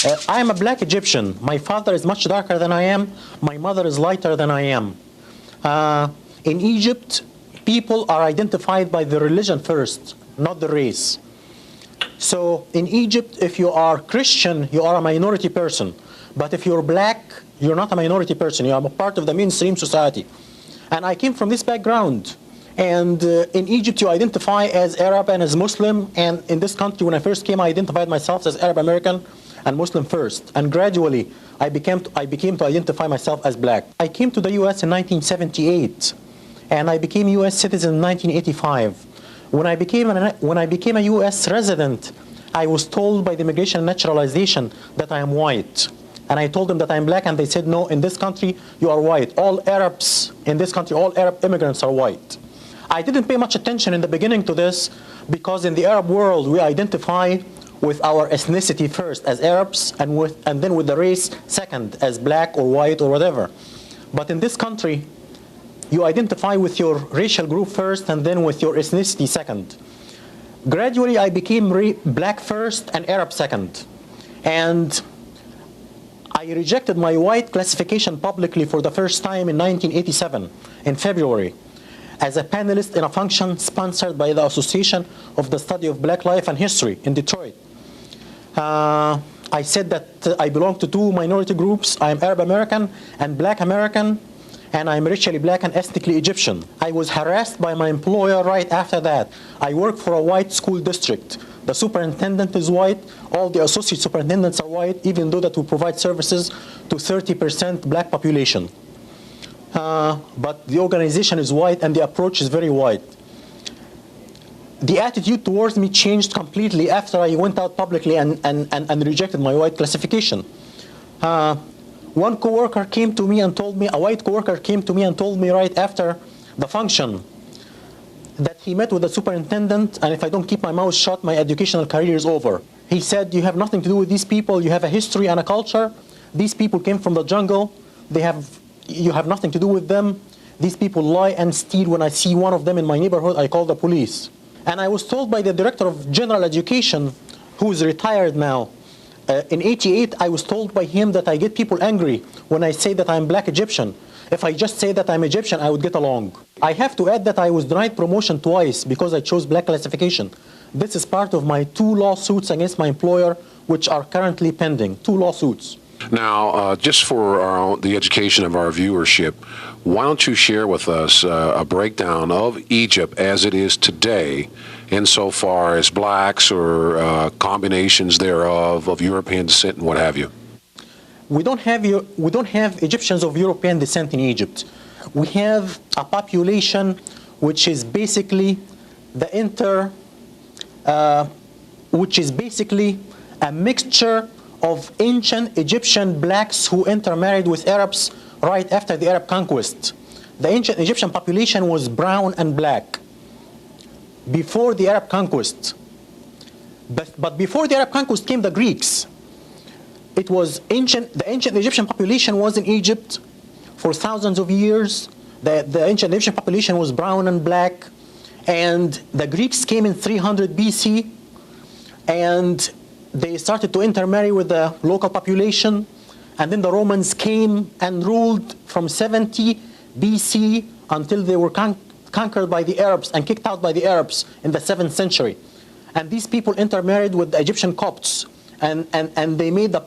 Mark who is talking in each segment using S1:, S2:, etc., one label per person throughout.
S1: I am a black Egyptian. My father is much darker than I am. My mother is lighter than I am. In Egypt, people are identified by the religion first, not the race. So in Egypt, if you are Christian, you are a minority person. But if you're black, you're not a minority person. You are a part of the mainstream society. And I came from this background. And in Egypt, you identify as Arab and as Muslim. And in this country, when I first came, I identified myself as Arab American and Muslim first. And gradually, I became to identify myself as black. I came to the US in 1978. And I became a US citizen in 1985. When I became a US resident, I was told by the Immigration and Naturalization that I am white. And I told them that I'm black, and they said, no, in this country, you are white. All Arabs in this country, all Arab immigrants are white. I didn't pay much attention in the beginning to this, because in the Arab world, we identify with our ethnicity first as Arabs, and then with the race second as black or white or whatever. But in this country, you identify with your racial group first and then with your ethnicity second. Gradually, I became black first and Arab second. And I rejected my white classification publicly for the first time in 1987, in February, as a panelist in a function sponsored by the Association of the Study of Black Life and History in Detroit. I said that I belong to two minority groups. I am Arab American and Black American, and I'm racially black and ethnically Egyptian. I was harassed by my employer right after that. I work for a white school district. The superintendent is white. All the associate superintendents are white, even though that we provide services to 30% black population. But the organization is white and the approach is very white. The attitude towards me changed completely after I went out publicly and rejected my white classification. One coworker came to me and told me, a white coworker came to me and told me right after the function that he met with the superintendent, and if I don't keep my mouth shut, my educational career is over. He said, you have nothing to do with these people. You have a history and a culture. These people came from the jungle. You have nothing to do with them. These people lie and steal. When I see one of them in my neighborhood, I call the police. And I was told by the director of general education, who is retired now, in '88, I was told by him that I get people angry when I say that I'm black Egyptian. If I just say that I'm Egyptian, I would get along. I have to add that I was denied promotion twice because I chose black classification. This is part of my 2 lawsuits against my employer, which are currently pending, 2 lawsuits.
S2: Now, just for the education of our viewership, why don't you share with us a breakdown of Egypt as it is today, insofar as blacks or combinations thereof of European descent and what have you?
S1: We don't have Egyptians of European descent in Egypt. We have a population which is basically a mixture of ancient Egyptian blacks who intermarried with Arabs right after the Arab conquest. The ancient Egyptian population was brown and black before the Arab conquest. But before the Arab conquest came the Greeks. The ancient Egyptian population was in Egypt for thousands of years. The ancient Egyptian population was brown and black. And the Greeks came in 300 BC. And they started to intermarry with the local population. And then the Romans came and ruled from 70 BC until they were conquered by the Arabs and kicked out by the Arabs in the 7th century. And these people intermarried with the Egyptian Copts. And they made the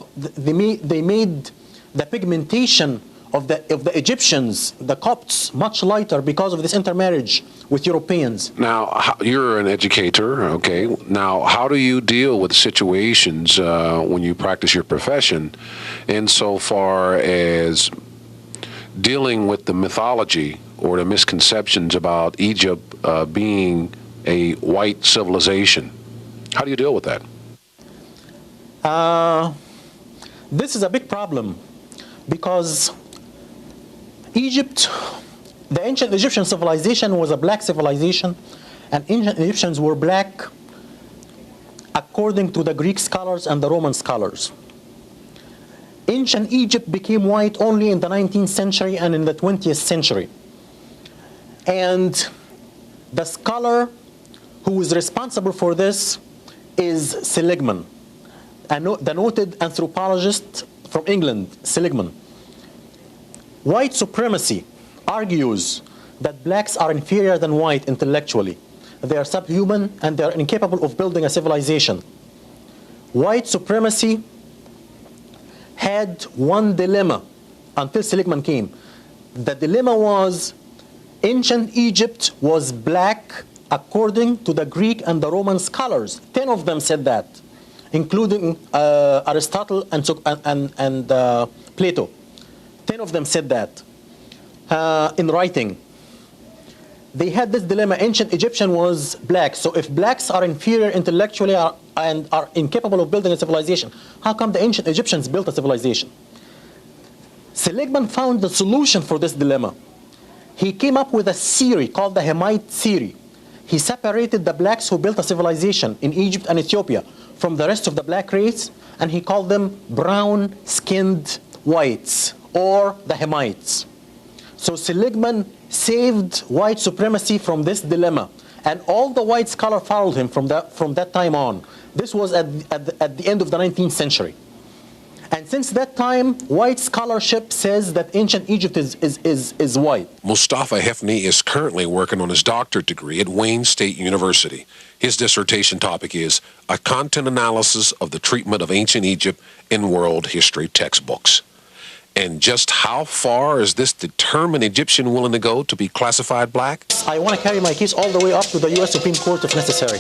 S1: pigmentation of the Egyptians, the Copts, much lighter because of this intermarriage with Europeans.
S2: Now, you're an educator, okay? Now, how do you deal with situations when you practice your profession insofar as dealing with the mythology or the misconceptions about Egypt being a white civilization? How do you deal with that?
S1: This is a big problem because Egypt, the ancient Egyptian civilization was a black civilization, and ancient Egyptians were black according to the Greek scholars and the Roman scholars. Ancient Egypt became white only in the 19th century and in the 20th century. And the scholar who is responsible for this is Seligman. the noted anthropologist from England, Seligman. White supremacy argues that blacks are inferior than white intellectually. They are subhuman and they are incapable of building a civilization. White supremacy had one dilemma until Seligman came. The dilemma was ancient Egypt was black according to the Greek and the Roman scholars. 10 of them said that, including Aristotle and Plato. 10 of them said that in writing. They had this dilemma. Ancient Egyptian was black. So if blacks are inferior intellectually and are incapable of building a civilization, how come the ancient Egyptians built a civilization? Seligman found the solution for this dilemma. He came up with a theory called the Hemite theory. He separated the blacks who built a civilization in Egypt and Ethiopia from the rest of the black race, and he called them brown-skinned whites, or the Hemites. So Seligman saved white supremacy from this dilemma, and all the white scholars followed him from that time on. This was at the end of the 19th century. And since that time, white scholarship says that ancient Egypt is white.
S2: Mustafa Hefni is currently working on his doctorate degree at Wayne State University. His dissertation topic is a content analysis of the treatment of ancient Egypt in world history textbooks. And just how far is this determined Egyptian willing to go to be classified black?
S1: I want to carry my case all the way up to the U.S. Supreme Court if necessary.